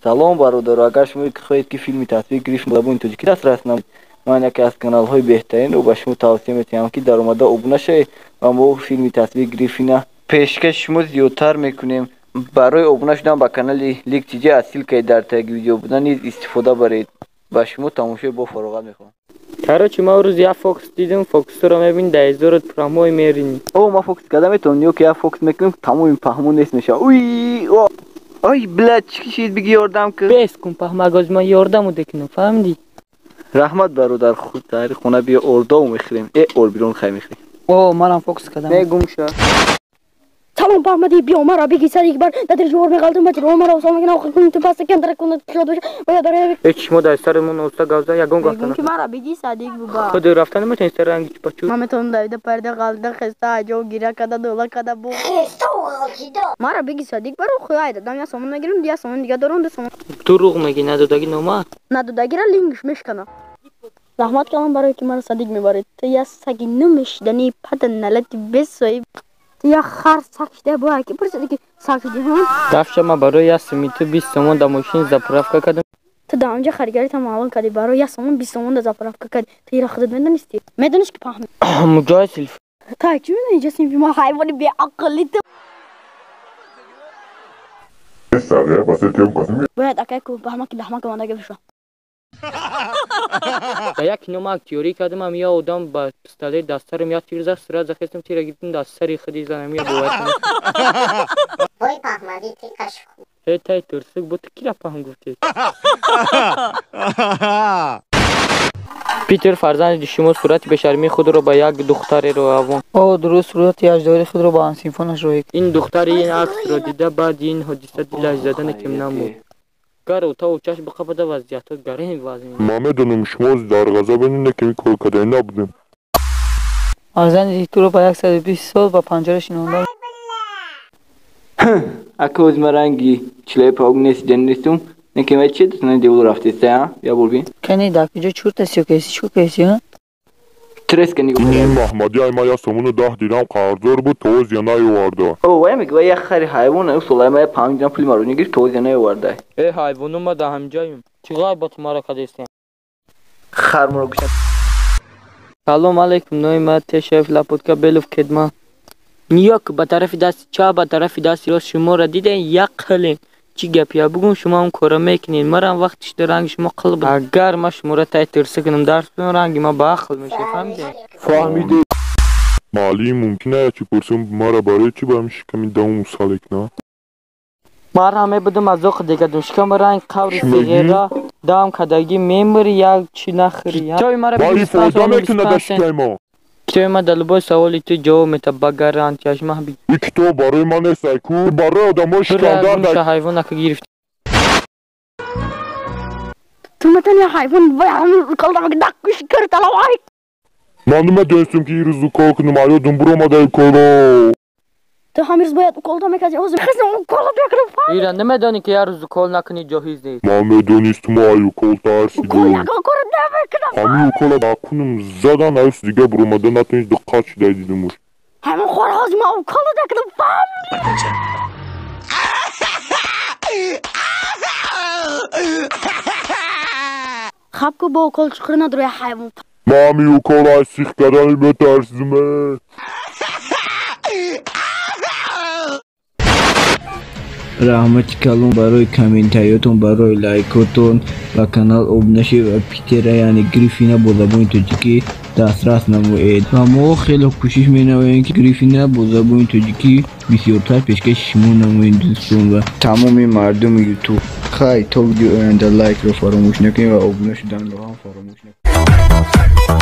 Салом, бародаро, агар шумо хоҳед ки филми тасвири Гриффин бо забони тоҷикӣ дастрас намоед, ман яке аз каналҳои беҳтаринро ба шумо тавсия метавонам ки дар омада обуна шавед ва мо филми тасвири Гриффина пешкаши шумо зиёдтар мекунем. Барои обуна шудан ба канали Ликтиҷа аз ссилкаи дар таги видео буда низ истифода баред. Ба шумо тамошои бо фароғат мехоҳам. Короче, ма рӯз як фокус дидим, фокусро мебинӣ дар изорот паҳмои меринӣ. Ма фокус карда метавонем, ё ки як фокус мекунем, тамоми паҳмо нест мешавад. Ой, блядь, чӣ кишид биги ёрдам кӣ? Бес кун паҳмагоз, ма ёрдаму декунам, фаҳмидӣ? Раҳмат бародар, худ тари хона бия ордову мехӯрем. Ор бирон хай мехӯрем. Манам фокус кардам. Мегум ша. Салом Паҳмадӣ, биё мара биги сади бар дар ҷувор меғалтам ба ҷувор мара осам мекунам хукум ту паста кем дар кунат шод боша боя дар шумо дар саримон оста гавза ягон гафтана. ки мара биги садик буба. Худ рафта наметонӣ сар ранги чупачу. Ман метавонам давида парда галда хеста аҷо гира када дола када бу. Хеста галчида. Мара биги садик баро хуяй дадам я сомон мегирам, я сомон дига дорам, да сомон. Дурӯғ мегӣ, надодаги нома? Надодагира лингш мешкана. Заҳмат кардам барои ки мара садик мебаред. Ту я саги намешдани пада налати бесои я хар сакшда боя ки пурсади ки сакшди ҳон. Дафша ма барои я симиту 20 сомон да машин заправка кардам. Ту да онҷа харигари тамалон кади барои я сомон 20 сомон да заправка кади. Ту ира худат медонисти? Медониш ки паҳм. Муҷоҳид силф. Та чӣ медонӣ ҷа синфи ма ҳайвони беақли ту. Бояд акай ку паҳмаки лаҳмака мандаga бишо. Ба як кинома актёрӣ кардам, я одам ба пистолет дастарм як тир зад сурат захестам тира гирифтам даст сари худи занам я бовар кунам. Ой Паҳмадӣ ти кашф. Тай турсук бу ту кира паҳм гуфтед. Питер фарзанди шумо сурати бешармии худро ба як духтареро авон. Дуруст, сурати аҷдори худро ба ҳамсинфонаш роҳӣ. Ин духтари ин аксро дида баъди ин ҳодиса дилаш задана кем намуд. Гару та учаш бихапада вазъиятҳо гарем вазъ. Ма медонам шумо дар ғазаб неками кор кардаи набудем. Фарзанди туро ба 120 сол ба панҷара шинондам. Ака o'zima rangi chilayib ognesiden nestum. Nekema chedi tuna devil raftesta ya. Ya bulbin. Kani da kujo churtasi yo'kaysi shu kaysi ha? Tres kani go. Маҳмадӣ ай ма як сомону 10 дирам қарздор буд тоз я наёварда. Вай мегӯя як хари ҳайвон усулай ма 5 дирам пули маро нигир тоз я наёварда. Ҳайвону ма да ҳамҷаем. Чӣ ғайбати маро кадестем? Хар маро гӯшад. Салом алейкум, нои ма Тешев Лапотка Белов Кедма. Ниёк ба тарафи дасти чап ба тарафи дасти рост шуморо дидем як қилем. Чӣ гап я бугум шумо он кора мекунед. Марам вақти шуда ранги шумо қил буд. Агар ма шуморо тай тирса кунам дарс кунам ранги ма ба ақл меша, фаҳмидед? Фаҳмидед. Маълим мумкин аст ки пурсам мара барои чӣ ба ҳамин шиками давум салек на? Марам мебудам аз оқ дегадум шикам ранг қаври сиғира дам кадаги мемори як чӣ нахӯри. Китоби мара фоида метуна да шикаи мо. китоби ма дар либоси саволи ту ҷавоб мета ба гарантияш маҳбӣ. ин китоб барои ман нест ку барои одамои шикандар ҳайвон ака гирифт. Ту метани ҳайвон ба ҳамин калдамаки даққиш карталавай. ман намедонистам ки ирӯзу кор кунам аёдам буромадаи коро. Ту ҳамирӯз бояд уколда мекардӣ ҳозир хеснам уколда мекунам. Ира намедонӣ ки як рӯз укол накунӣ ҷоҳиз нест. ман медонистам ай укол тарсидам. Ягон кор намекунам. ҳамин укола накунам задан аёс дига буромада натониш диққат шудай дидамуш. ҳамин хора ҳозир ман уколда накунам. хабку бо укол чуқур надорад ҳайвон. ман ҳамин укола аз сих кардани метарсидам. раҳмати калон барои комментариётон, барои лайкотон ба канал обуна шавед ва Питера яъне Гриффина бо забони тоҷикӣ дастрас намоед ва мо хеле кӯшиш менамоем ки Гриффина бо забони тоҷикӣ бисёртар пешкаши шумо намоем дӯстон ва тамоми мардуми ютуб. Хай то видеои оянда лайкро фаромӯш накунед ва обуна шуданро ҳам фаромӯш накунед.